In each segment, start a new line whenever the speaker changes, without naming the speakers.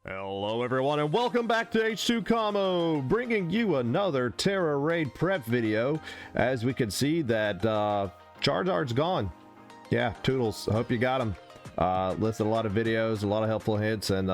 Hello everyone and welcome back to H2 Combo, bringing you another Tera raid prep video. As we can see that Charizard's gone. Yeah, Toodles, hope you got him. Listed a lot of videos, a lot of helpful hints, and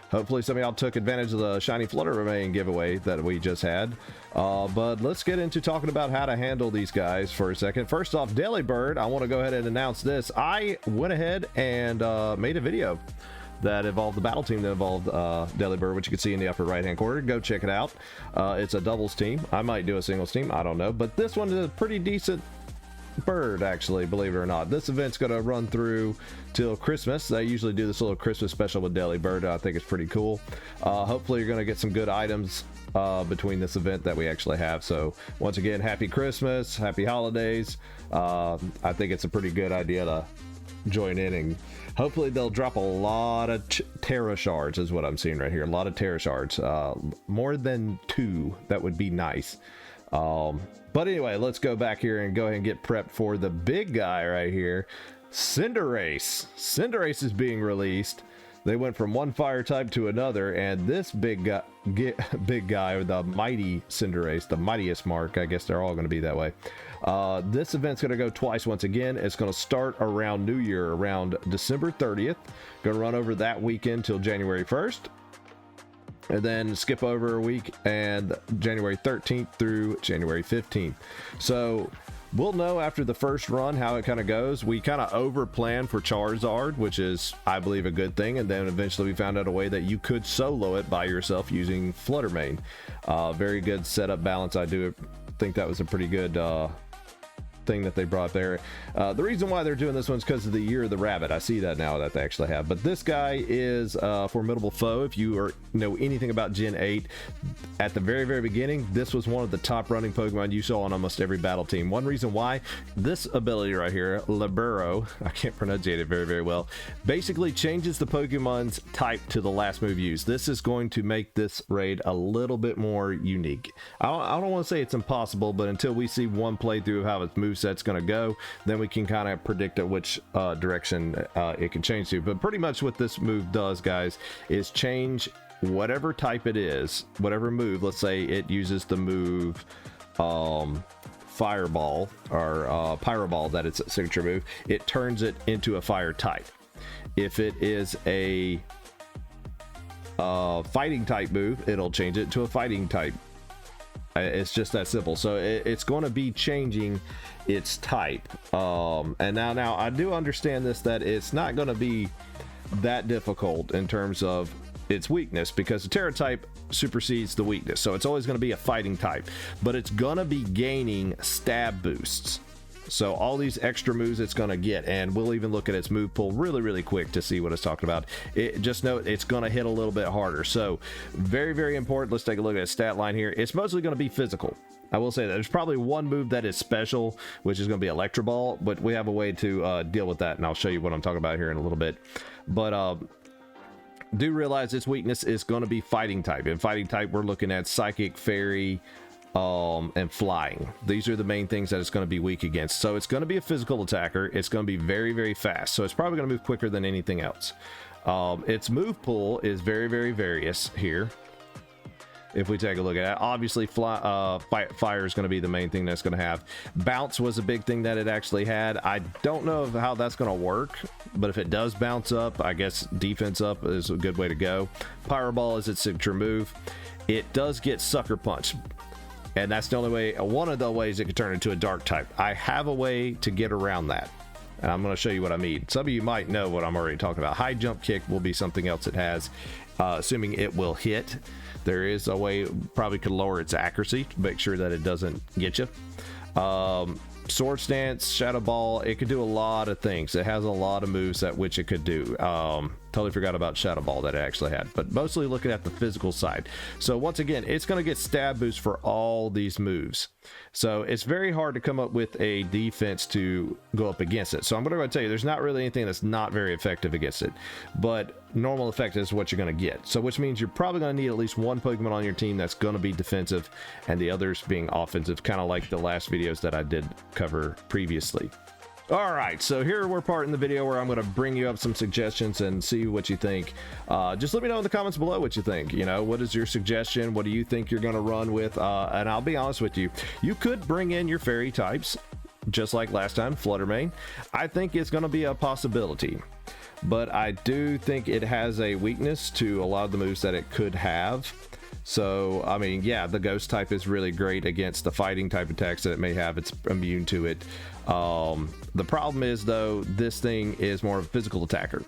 hopefully some of y'all took advantage of the shiny Flutter Remain giveaway that we just had. But let's get into talking about how to handle these guys for a second. First off, Daily Bird, I want to go ahead and announce this. I went ahead and made a video that involved the battle team that involved Daily Bird, which you can see in the upper right hand corner. Go check it out. It's a doubles team. I might do a singles team, I don't know, but this one is a pretty decent bird, actually, believe it or not. This event's going to run through till Christmas. They usually do this little Christmas special with Daily Bird. I think it's pretty cool. Hopefully you're going to get some good items between this event that we actually have. So once again, happy Christmas, happy holidays. I think it's a pretty good idea to join in, and hopefully they'll drop a lot of Tera shards is what I'm seeing right here. A lot of Tera shards, more than 2. That would be nice. But anyway, let's go back here and go ahead and get prepped for the big guy right here, Cinderace. Cinderace is being released. They went from one fire type to another, and this big guy, or the mighty Cinderace, the mightiest mark, I guess they're all going to be that way. This event's going to go twice once again. It's going to start around New Year, around December 30th. Going to run over that weekend till January 1st. And then skip over a week and January 13th through January 15th. So we'll know after the first run how it kind of goes. We kind of over planned for Charizard, which is, I believe, a good thing. And then eventually we found out a way that you could solo it by yourself using Flutter Mane. Very good setup balance. I do think that was a pretty good thing that they brought there. The reason why they're doing this one is because of the Year of the Rabbit. I see that now that they actually have. But this guy is a formidable foe. If you know anything about Gen 8, at the very beginning, this was one of the top running Pokemon you saw on almost every battle team. One reason why, this ability right here, Libero, I can't pronunciate it very well, basically changes the Pokemon's type to the last move used. This is going to make this raid a little bit more unique. I don't want to say it's impossible, but until we see one playthrough of how its moveset's going to go, then we can kind of predict at which direction it can change to. But pretty much what this move does, guys, is change whatever type it is, whatever move. Let's say it uses the move Fireball or Pyroball, that it's a signature move. It turns it into a fire type. If it is a fighting type move, it'll change it to a fighting type. It's just that simple. So it's going to be changing its type. And now I do understand this, that it's not going to be that difficult in terms of its weakness, because the Tera type supersedes the weakness. So it's always going to be a fighting type, but it's going to be gaining stab boosts. So all these extra moves it's going to get, and we'll even look at its move pool really quick to see what it's talking about. Just note it's going to hit a little bit harder. So very important. Let's take a look at its stat line here. It's mostly going to be physical. I will say that there's probably one move that is special, which is going to be Electro Ball, but we have a way to deal with that, and I'll show you what I'm talking about here in a little bit. But do realize its weakness is going to be fighting type. In fighting type, we're looking at Psychic, Fairy, and Flying. These are the main things that it's going to be weak against. So it's going to be a physical attacker. It's going to be very fast. So it's probably going to move quicker than anything else. Its move pool is very various here. If we take a look at it, obviously fire is going to be the main thing that's going to have. Bounce was a big thing that it actually had. I don't know how that's going to work, but if it does bounce up, I guess defense up is a good way to go. Pyroball is its signature move. It does get Sucker Punch, and that's the only way, one of the ways it could turn into a dark type. I have a way to get around that, and I'm going to show you what I mean. Some of you might know what I'm already talking about. High jump kick will be something else it has, assuming it will hit. There is a way, probably could lower its accuracy to make sure that it doesn't get you. Sword Stance, Shadow Ball, it could do a lot of things. It has a lot of moves that which it could do. Totally forgot about Shadow Ball that it actually had, but mostly looking at the physical side. So once again, it's going to get stab boost for all these moves. So it's very hard to come up with a defense to go up against it. So I'm going to tell you, there's not really anything that's not very effective against it, but normal effect is what you're going to get. So which means you're probably going to need at least one Pokemon on your team that's going to be defensive, and the others being offensive, kind of like the last videos that I did cover previously. All right, so here we're part in the video where I'm going to bring you up some suggestions and see what you think. Just let me know in the comments below what you think. You know, what is your suggestion? What do you think you're going to run with? And I'll be honest with you, you could bring in your fairy types, just like last time, Fluttermane. I think it's going to be a possibility, but I do think it has a weakness to a lot of the moves that it could have. So, I mean, yeah, the ghost type is really great against the fighting type attacks that it may have. It's immune to it. The problem is, though, this thing is more of a physical attacker.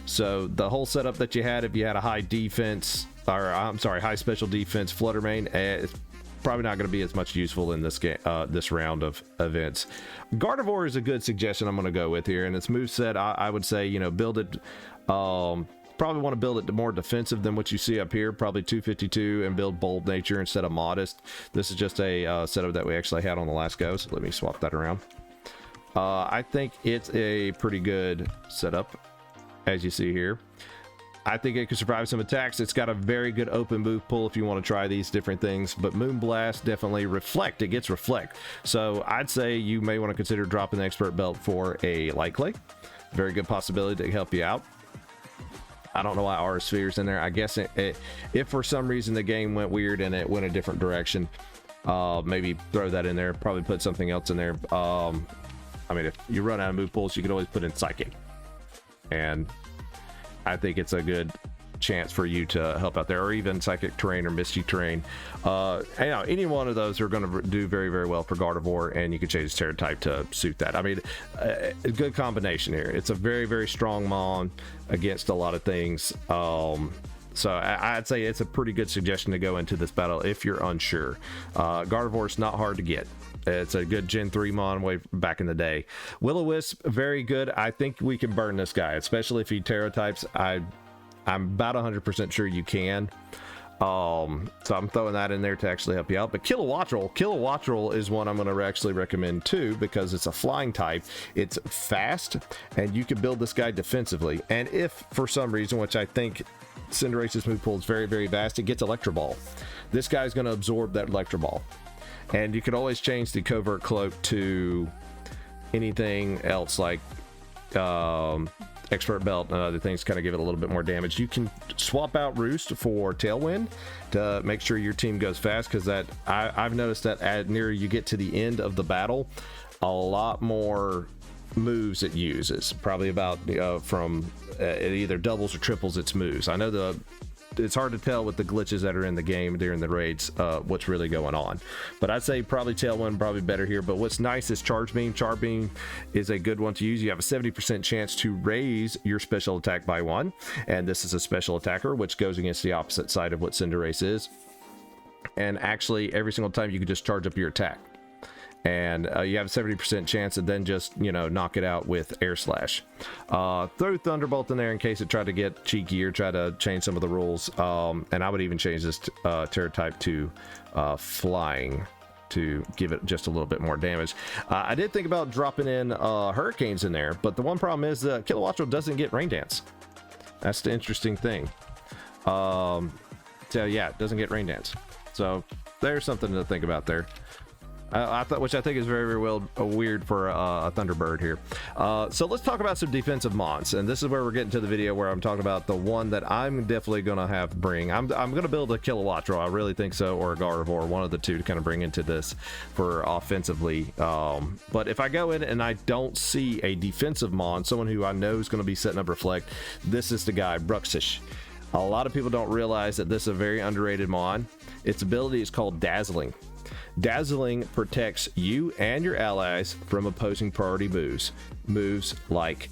So the whole setup that you had, if you had a high defense, or I'm sorry, high special defense Fluttermane, it's probably not going to be as much useful in this game, this round of events. Gardevoir is a good suggestion I'm going to go with here, and its moveset, I would say, you know, build it. Probably want to build it more defensive than what you see up here, probably 252, and build bold nature instead of modest. This is just a setup that we actually had on the last go, so let me swap that around. I think it's a pretty good setup, as you see here. I think it could survive some attacks. It's got a very good open move pool if you want to try these different things, but Moonblast, definitely Reflect. It gets Reflect. So I'd say you may want to consider dropping the Expert Belt for a Light Clay. Very good possibility to help you out. I don't know why Aura Sphere's in there. I guess if for some reason the game went weird and it went a different direction, maybe throw that in there. Probably put something else in there. I mean, if you run out of move pools, you could always put in Psychic. And I think it's a good chance for you to help out there, or even Psychic Terrain or Misty Terrain. You know, any one of those are going to do very, very well for Gardevoir, and you can change its Tera type to suit that. I mean, a good combination here. It's a very, very strong Mon against a lot of things. So I'd say it's a pretty good suggestion to go into this battle if you're unsure. Gardevoir's not hard to get. It's a good Gen 3 Mon way back in the day. Will-O-Wisp, very good. I think we can burn this guy, especially if he Tera types. I'm about 100% sure you can. So I'm throwing that in there to actually help you out. But Kilowattrel is one I'm going to actually recommend too, because it's a flying type. It's fast, and you can build this guy defensively. And if for some reason, which I think Cinderace's move pool is very, very vast, it gets Electro Ball. This guy's going to absorb that Electro Ball. And you can always change the Covert Cloak to anything else, like Expert Belt and other things, kind of give it a little bit more damage. You can swap out Roost for Tailwind to make sure your team goes fast, because that I've noticed that at near you get to the end of the battle, a lot more moves it uses. Probably about it either doubles or triples its moves. I know it's hard to tell with the glitches that are in the game during the raids what's really going on, but I'd say probably Tailwind probably better here. But what's nice is Charge Beam. Charge Beam is a good one to use. You have a 70% chance to raise your special attack by 1, and this is a special attacker, which goes against the opposite side of what Cinderace is. And actually every single time you can just charge up your attack, and you have a 70% chance to then just, you know, knock it out with Air Slash. Throw Thunderbolt in there in case it tried to get cheeky or try to change some of the rules. And I would even change this Tera type to Flying to give it just a little bit more damage. I did think about dropping in Hurricanes in there, but the one problem is Kilowattrel doesn't get Rain Dance. That's the interesting thing. So yeah, it doesn't get Rain Dance. So there's something to think about there. Which I think is very, very weird for a Thunderbird here. So let's talk about some defensive Mons, and this is where we're getting to the video where I'm talking about the one that I'm definitely gonna have bring. I'm gonna build a Kilowattrel, I really think so, or a Gardevoir, one of the two, to kind of bring into this for offensively. But if I go in and I don't see a defensive Mon, someone who I know is gonna be setting up Reflect, this is the guy, Bruxish. A lot of people don't realize that this is a very underrated Mon. Its ability is called Dazzling. Dazzling protects you and your allies from opposing priority moves like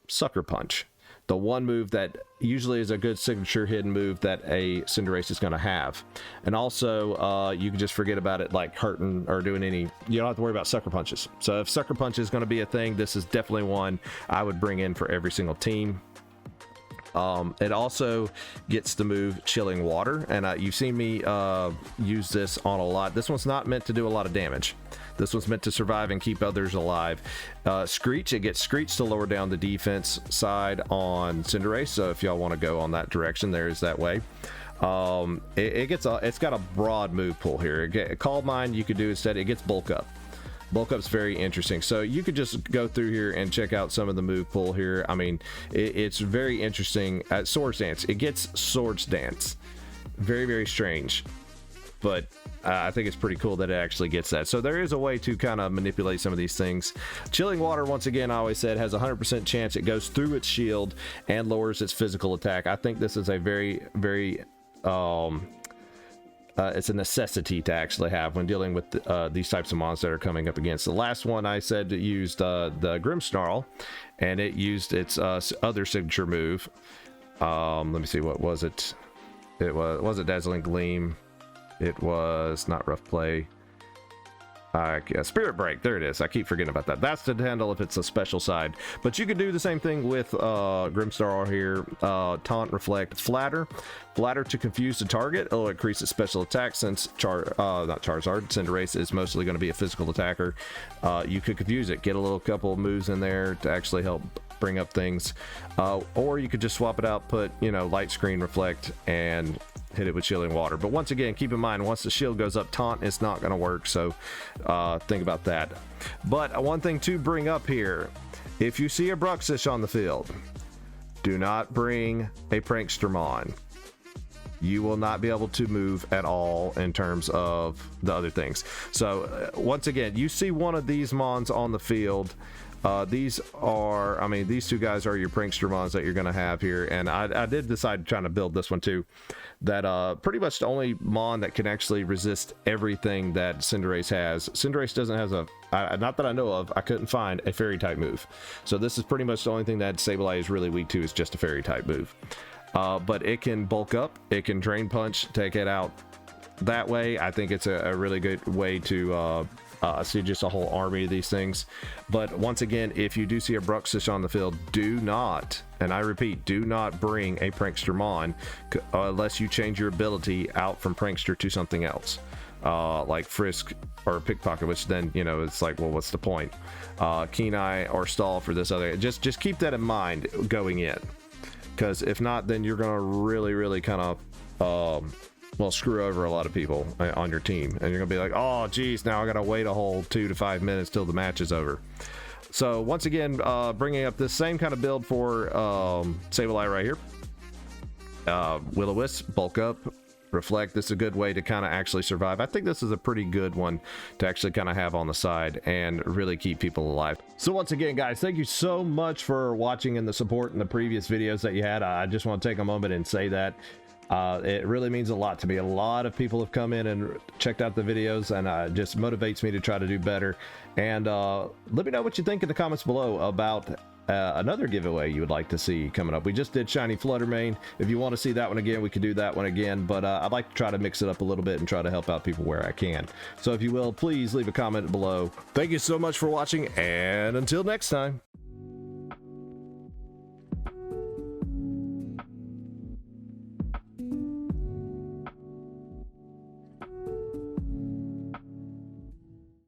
Sucker Punch, the one move that usually is a good signature hidden move that a Cinderace is going to have. And also you can just forget about it, like hurting or doing any, you don't have to worry about Sucker Punches. So if Sucker Punch is going to be a thing, this is definitely one I would bring in for every single team. It also gets the move Chilling Water, and you've seen me use this on a lot. This one's not meant to do a lot of damage. This one's meant to survive and keep others alive. Screech, it gets Screech to lower down the defense side on Cinderace, so if y'all want to go on that direction, there's that way. It's got a broad move pool here. Calm Mind you could do instead, it gets Bulk Up. Bulk up's very interesting. So you could just go through here and check out some of the move pool here. I mean, it's very interesting. Swords Dance, it gets Swords Dance. Very, very strange, but I think it's pretty cool that it actually gets that. So there is a way to kind of manipulate some of these things. Chilling Water, once again, I always said, has a 100% chance it goes through its shield and lowers its physical attack. I think this is a very, very it's a necessity to actually have when dealing with these types of mons that are coming up against. The last one I said used the Grimmsnarl, and it used its other signature move. Let me see, what was it? It was it Dazzling Gleam? It was not Rough Play. Spirit Break, there it is. I keep forgetting about that. That's to handle if it's a special side. But you could do the same thing with Grimmsnarl here. Taunt, Reflect, Flatter. Flatter to confuse the target. It'll increase its special attack since not Charizard, Cinderace is mostly going to be a physical attacker. You could confuse it. Get a little couple of moves in there to actually help bring up things. Or you could just swap it out, put, you know, Light Screen, Reflect, and hit it with Chilling Water. But once again, keep in mind, once the shield goes up, Taunt is not going to work, so think about that. But one thing to bring up here, if you see a Bruxish on the field, do not bring a Prankstermon. You will not be able to move at all in terms of the other things. So once again, you see one of these mons on the field, these are, I mean, these two guys are your Prankstermons that you're going to have here. And I did decide trying to build this one too, that pretty much the only mon that can actually resist everything that Cinderace has. Cinderace doesn't have not that I know of, I couldn't find a fairy type move. So this is pretty much the only thing that Sableye is really weak to, is just a fairy type move. But it can bulk up, it can Drain Punch, take it out that way. I think it's a really good way to see just a whole army of these things. But once again, if you do see a Bruxish on the field, do not, and I repeat, do not bring a Prankstermon unless you change your ability out from Prankster to something else, like Frisk or Pickpocket, which then, you know, it's like, well, what's the point? Keen Eye or Stall for this other. Just keep that in mind going in, because if not, then you're gonna really kind of well, screw over a lot of people on your team, and you're gonna be like, oh geez, now I gotta wait a whole 2 to 5 minutes till the match is over. So once again, bringing up this same kind of build for Sableye right here. Will-O-Wisp, bulk up, Reflect. This is a good way to kind of actually survive. I think this is a pretty good one to actually kind of have on the side and really keep people alive. So once again, guys, thank you so much for watching and the support in the previous videos that you had. I just want to take a moment and say that it really means a lot to me. A lot of people have come in and checked out the videos, and it just motivates me to try to do better. And let me know what you think in the comments below about another giveaway you would like to see coming up. We just did Shiny Fluttermane. If you want to see that one again, we could do that one again, but I'd like to try to mix it up a little bit and try to help out people where I can. So if you will, please leave a comment below. Thank you so much for watching, and until next time.